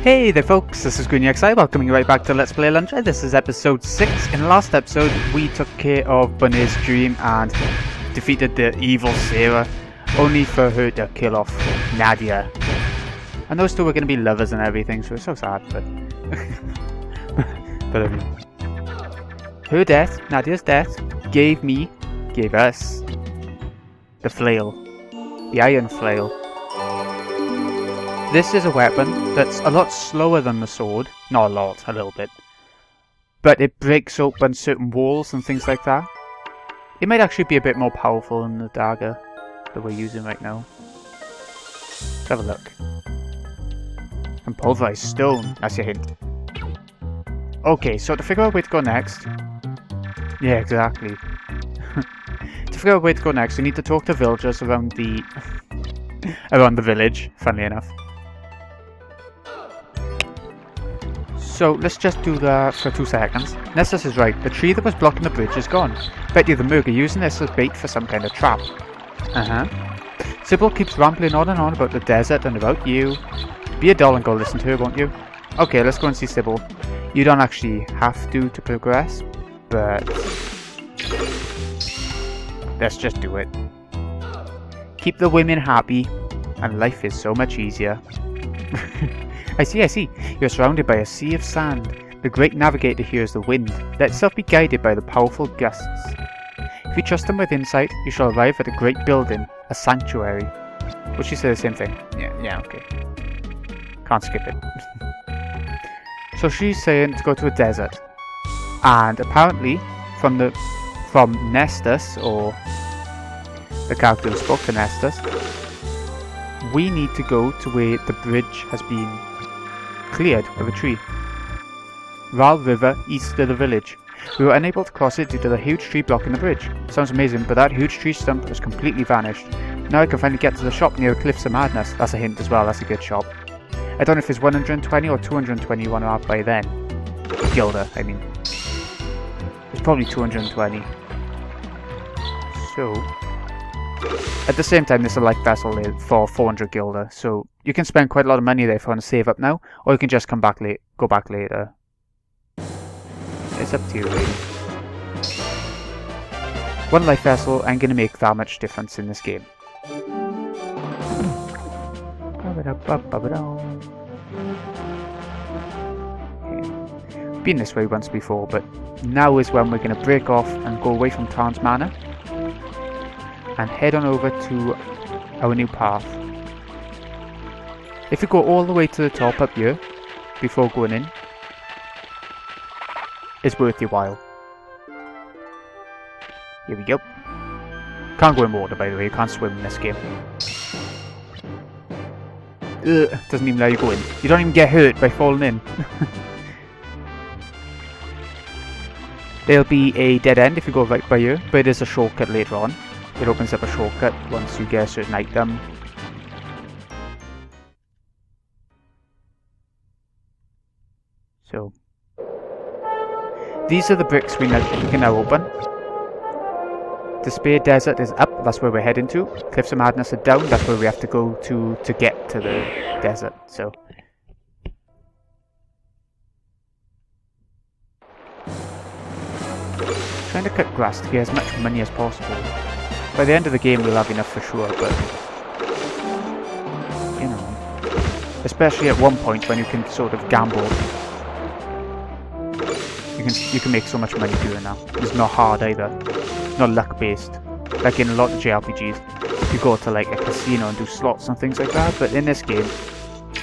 Hey there folks, this is GreenXI, welcoming you right back to Let's Play Alundra. This is episode 6. In the last episode, we took care of Bunny's dream and defeated the evil Sarah, only for her to kill off Nadia. And those two were going to be lovers and everything, so it's so sad, but... her death, Nadia's death, gave us, the flail. The iron flail. This is a weapon that's a lot slower than the sword. Not a lot, a little bit. But it breaks open certain walls and things like that. It might actually be a bit more powerful than the dagger that we're using right now. Let's have a look. And pulverized stone, that's your hint. Okay, so to figure out where to go next... Yeah, exactly. To figure out where to go next, we need to talk to villagers around the... around the village, funnily enough. So let's just do that for 2 seconds. Nessus is right, the tree that was blocking the bridge is gone. Bet you the Murg are using this as bait for some kind of trap. Sybill keeps rambling on and on about the desert and about you. Be a doll and go listen to her, won't you? Okay, let's go and see Sybill. You don't actually have to progress, but... let's just do it. Keep the women happy, and life is so much easier. I see. You're surrounded by a sea of sand. The great navigator here is the wind. Let itself be guided by the powerful gusts. If you trust them with insight, you shall arrive at a great building, a sanctuary. Would she say the same thing? Yeah, okay. Can't skip it. So she's saying to go to a desert. And apparently, from Nestus, or the character who spoke to Nestus, we need to go to where the bridge has been cleared of a tree. Ral River, east of the village. We were unable to cross it due to the huge tree blocking the bridge. Sounds amazing, but that huge tree stump has completely vanished. Now I can finally get to the shop near the Cliffs of Madness. That's a hint as well, that's a good shop. I don't know if it's 120 or 220 you want to have by then. Gilder, I mean. It's probably 220. So... at the same time, there's a light vessel there for 400 gilder, so you can spend quite a lot of money there if you want to save up now, or you can just go back later. It's up to you, really. One light vessel ain't gonna make that much difference in this game. Been this way once before, but now is when we're gonna break off and go away from Tarn's Manor and head on over to our new path. If we go all the way to the top up here, before going in, it's worth your while. Here we go. Can't go in water, by the way, you can't swim in this game. Ugh, doesn't even let you go in. You don't even get hurt by falling in. There'll be a dead end if you go right by here, but it is a shortcut later on. It opens up a shortcut once you get a certain item. So, these are the bricks we can now open. Despair Desert is up, that's where we're heading to. Cliffs of Madness are down, that's where we have to go to get to the desert. So, trying to cut grass to get as much money as possible. By the end of the game we'll have enough for sure, but you know, especially at one point when you can sort of gamble, you can make so much money doing that. It's not hard either, it's not luck based, like in a lot of JRPGs. You go to like a casino and do slots and things like that, but in this game,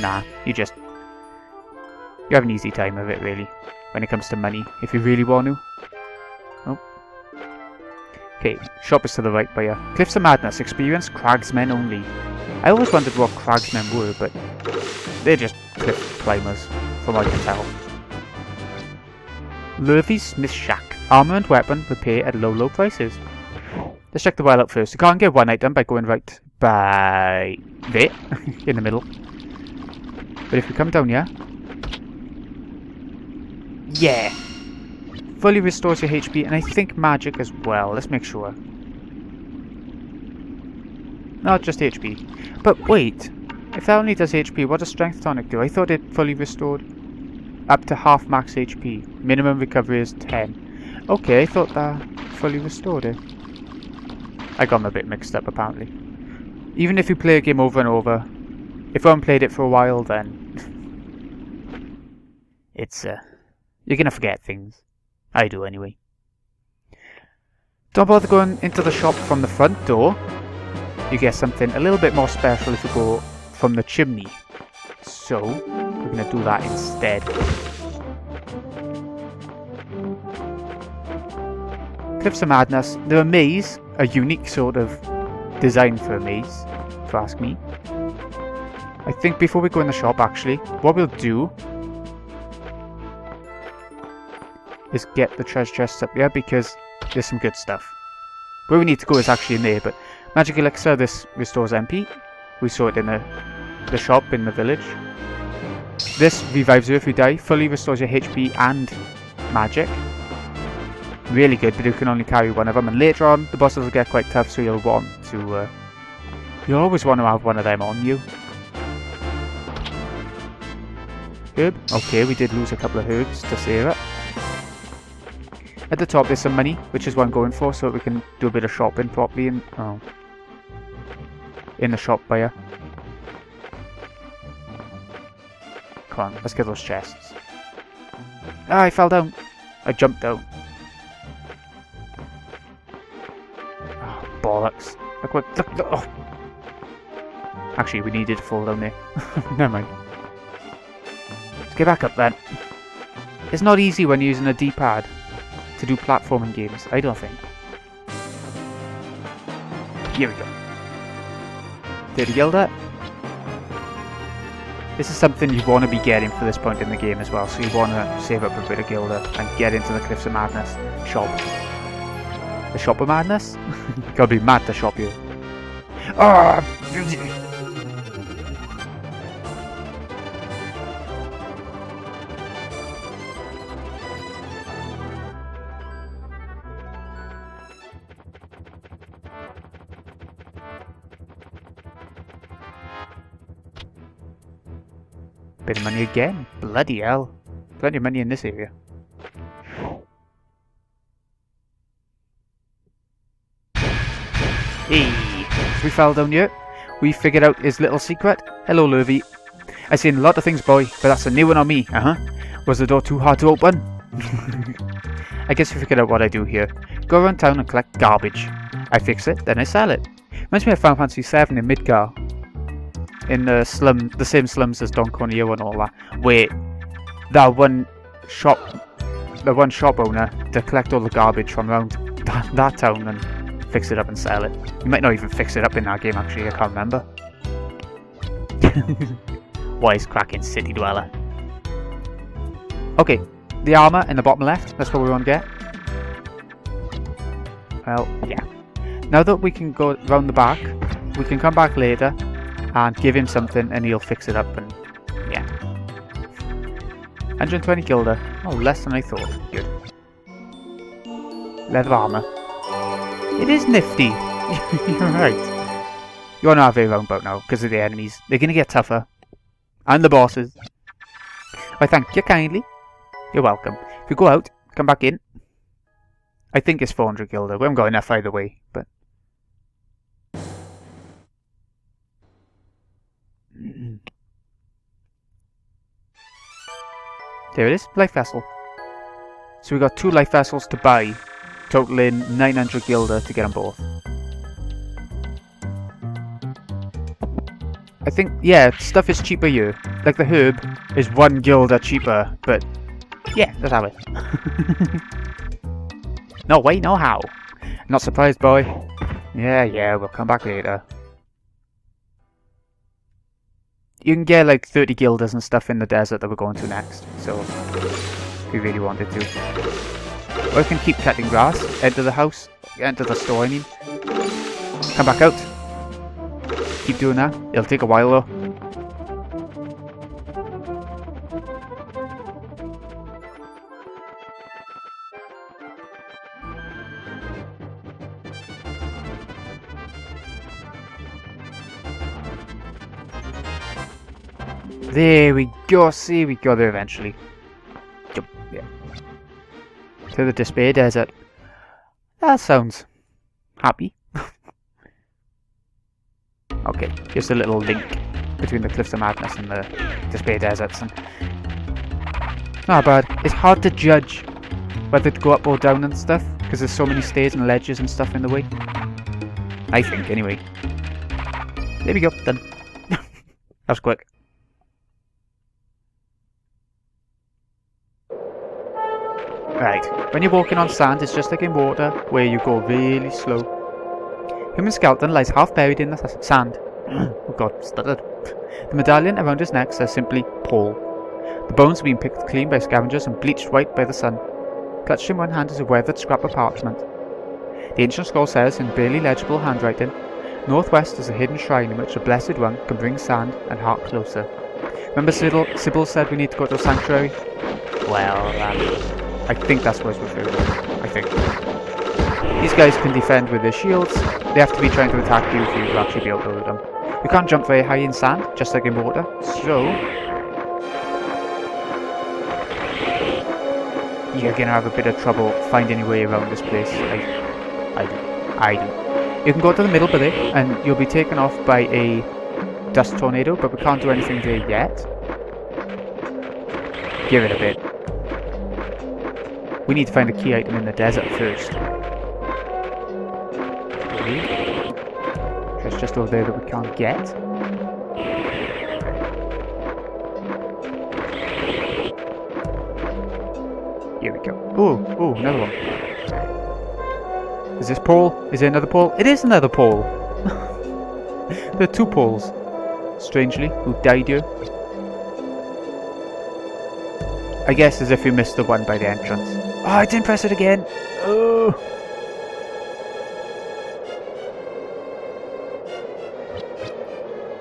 nah, you have an easy time of it really, when it comes to money, if you really want to. Okay, shop is to the right by you. Cliffs of Madness, experience cragsmen only. I always wondered what cragsmen were, but they're just cliff climbers, from what I can tell. Lurvy's Smith Shack. Armour and weapon repair at low prices. Let's check the well out first. You can't get one item by going right by there, in the middle. But if we come down here... yeah! Fully restores your HP, and I think magic as well. Let's make sure. No, just HP. But wait, If that only does HP, what does strength tonic do? I thought it fully restored up to half max HP. Minimum recovery is 10. Okay, I thought that fully restored it. I got them a bit mixed up apparently. Even if you play a game over and over, if I haven't played it for a while, then it's you're gonna forget things. I do anyway. Don't bother going into the shop from the front door. You get something a little bit more special if you go from the chimney. So we're gonna do that instead. Cliffs of Madness. They're a maze, a unique sort of design for a maze, if you ask me. I think before we go in the shop, actually, what we'll do is get the treasure chests up here because there's some good stuff. Where we need to go is actually in there, but magic elixir, this restores MP. We saw it in the shop in the village. This revives you if you die, fully restores your HP and magic. Really good, but you can only carry one of them, and later on the bosses will get quite tough, so you'll want to you'll always want to have one of them on you. Herb. Okay, we did lose a couple of herbs to save it. At the top there's some money, which is what I'm going for, so that we can do a bit of shopping properly in the shop buyer. Come on, let's get those chests. Ah, I fell down. I jumped down. Oh, bollocks. Look what. Look. Oh. Actually, we needed to fall down there. Never mind. Let's get back up then. It's not easy when using a D-pad to do platforming games, I don't think. Here we go. 30 gilder. This is something you want to be getting for this point in the game as well, so you want to save up a bit of gilder and get into the Cliffs of Madness shop. The Shop of Madness? Gotta be mad to shop you. Ah! Bit of money again. Bloody hell. Plenty of money in this area. Hey, so we fell down here. We figured out his little secret. Hello, Lurvy. I've seen a lot of things, boy, but that's a new one on me. Was the door too hard to open? I guess you figured out what I do here. Go around town and collect garbage. I fix it, then I sell it. Reminds me of Final Fantasy 7 in Midgar. In the same slums as Don Corneo and all that, where that one shop owner to collect all the garbage from around that town and fix it up and sell it. You might not even fix it up in that game actually, I can't remember. Wisecracking city dweller. Okay, the armour in the bottom left, that's what we want to get. Well, yeah. Now that we can go round the back, we can come back later and give him something and he'll fix it up and yeah. 120 gilder. Oh, less than I thought. Good. Leather armour. It is nifty. You're right. You want to have a roundabout now because of the enemies. They're going to get tougher. And the bosses. I thank you kindly. You're welcome. If you go out, come back in. I think it's 400 gilder. We haven't got enough either way, but there it is, life vessel. So we got 2 life vessels to buy, totaling 900 gilder to get them both. I think, yeah, stuff is cheaper here. Like the herb is 1 gilder cheaper, but yeah, let's have it. No way, no how. Not surprised, boy. Yeah, we'll come back later. You can get like 30 guilders and stuff in the desert that we're going to next, so if we really wanted to. Or you can keep cutting grass, enter the house, enter the store I mean. Come back out. Keep doing that, it'll take a while though. There we go. See, we got there eventually. Jump. Yeah. To the Despair Desert. That sounds happy. Okay, just a little link between the Cliffs of Madness and the Despair Deserts. And not bad. It's hard to judge whether to go up or down and stuff, because there's so many stairs and ledges and stuff in the way. I think, anyway. There we go, done. That was quick. Right, when you're walking on sand, it's just like in water, where you go really slow. Human skeleton lies half buried in the sand. Oh god, stuttered. The medallion around his neck says simply, Paul. The bones have been picked clean by scavengers and bleached white by the sun. Clutched in one hand is a weathered scrap of parchment. The ancient scroll says, in barely legible handwriting, Northwest is a hidden shrine in which the Blessed One can bring sand and heart closer. Remember Sybill said we need to go to a sanctuary? Well, I think that's what it's referring to. I think. These guys can defend with their shields. They have to be trying to attack you for you to actually be able to hold them. You can't jump very high in sand, just like in water. So you're gonna have a bit of trouble finding your way around this place. I do. You can go to the middle bit there, and you'll be taken off by a dust tornado, but we can't do anything there yet. Give it a bit. We need to find a key item in the desert first. There's just over there that we can't get. Here we go. Oh, another one. Is this pole? Is there another pole? It is another pole! There are two poles, strangely, who died here. I guess as if you missed the one by the entrance. Oh, I didn't press it again! Oh!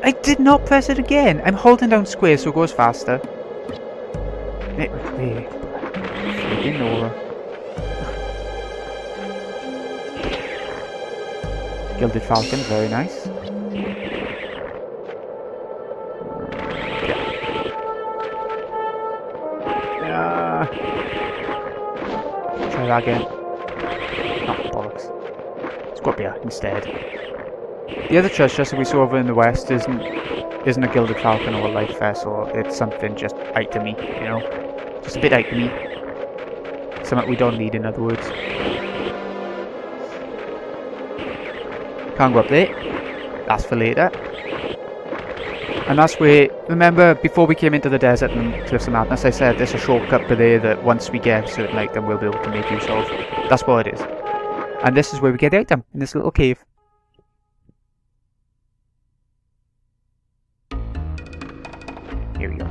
I did not press it again! I'm holding down square so it goes faster. Freaking Nora. Gilded Falcon, very nice. Try that again. Oh, bollocks. Let's go up here instead. The other treasure chest that we saw over in the west isn't a Gilded Falcon or a life vessel. It's something just itemy, you know? Just a bit itemy. Something we don't need, in other words. Can't go up there. That's for later. And that's where, remember before we came into the desert and Cliffs of Madness, I said there's a shortcut to there that once we get a certain item we'll be able to make use of. That's what it is. And this is where we get the item, in this little cave. Here we go.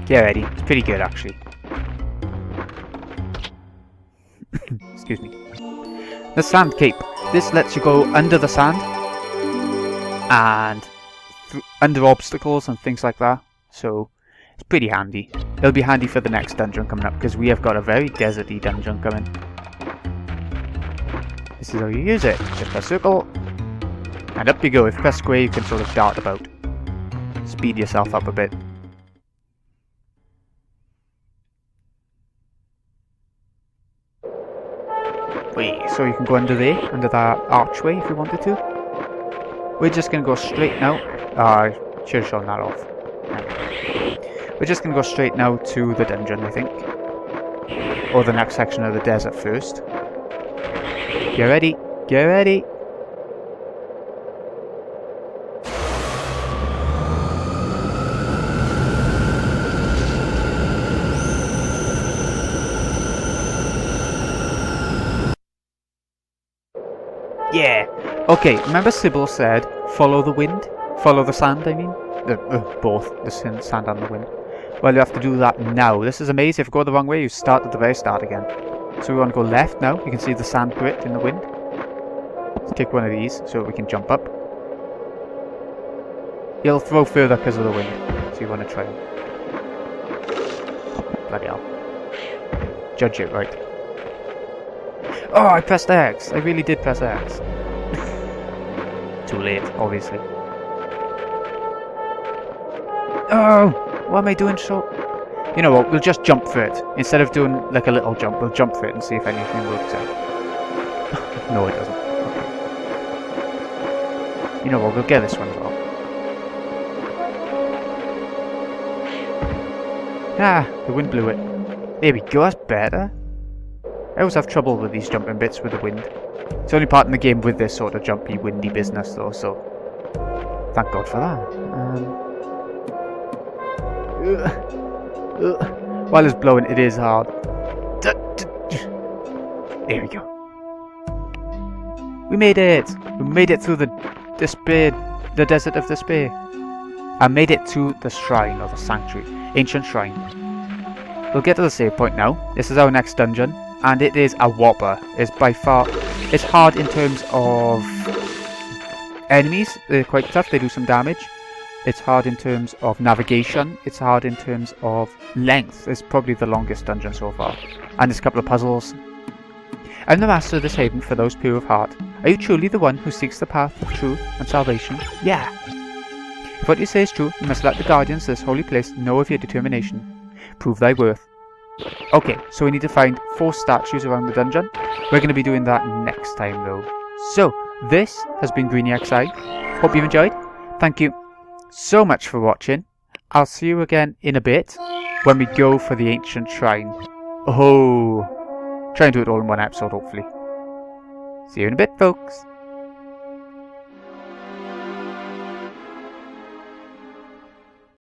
Get ready. It's pretty good actually. Excuse me. The Sand Cape. This lets you go under the sand and under obstacles and things like that. So it's pretty handy. It'll be handy for the next dungeon coming up because we have got a very deserty dungeon coming. This is how you use it. Just a circle and up you go. If you press square you can sort of dart about. Speed yourself up a bit. Wait, so you can go under there, under that archway if you wanted to. We're just going to go straight now. I should have shown that off. Yeah. We're just going to go straight now to the dungeon, I think. Or the next section of the desert first. Get ready, get ready. Yeah. Okay, remember Sybill said, follow the wind? Follow the sand, I mean? Both, the sand and the wind. Well, you have to do that now. This is amazing. If you go the wrong way, you start at the very start again. So we want to go left now. You can see the sand grit in the wind. Let's take one of these so we can jump up. It'll throw further because of the wind. So you want to try it. Bloody hell. Judge it right. Oh, I pressed X. I really did press X. Too late, obviously. Oh, what am I doing so? You know what, we'll just jump for it. Instead of doing like a little jump, we'll jump for it and see if anything works out. No, it doesn't. Okay. You know what, we'll get this one as well. Ah, the wind blew it. There we go, that's better. I always have trouble with these jumping bits with the wind. It's the only part in the game with this sort of jumpy, windy business though, so thank God for that. While it's blowing, it is hard. There we go. We made it! We made it through the desert of despair. I made it to the shrine, or the sanctuary, ancient shrine. We'll get to the save point now. This is our next dungeon, and it is a whopper. It's by far, it's hard in terms of enemies. They're quite tough, they do some damage. It's hard in terms of navigation. It's hard in terms of length. It's probably the longest dungeon so far. And there's a couple of puzzles. I'm the master of this haven for those pure of heart. Are you truly the one who seeks the path of truth and salvation? Yeah. If what you say is true, you must let the guardians of this holy place know of your determination. Prove thy worth. Okay, so we need to find 4 statues around the dungeon. We're going to be doing that next time though. So, this has been GreenyXI. Hope you've enjoyed. Thank you so much for watching. I'll see you again in a bit when we go for the ancient shrine. Oh, try and do it all in one episode hopefully. See you in a bit, folks.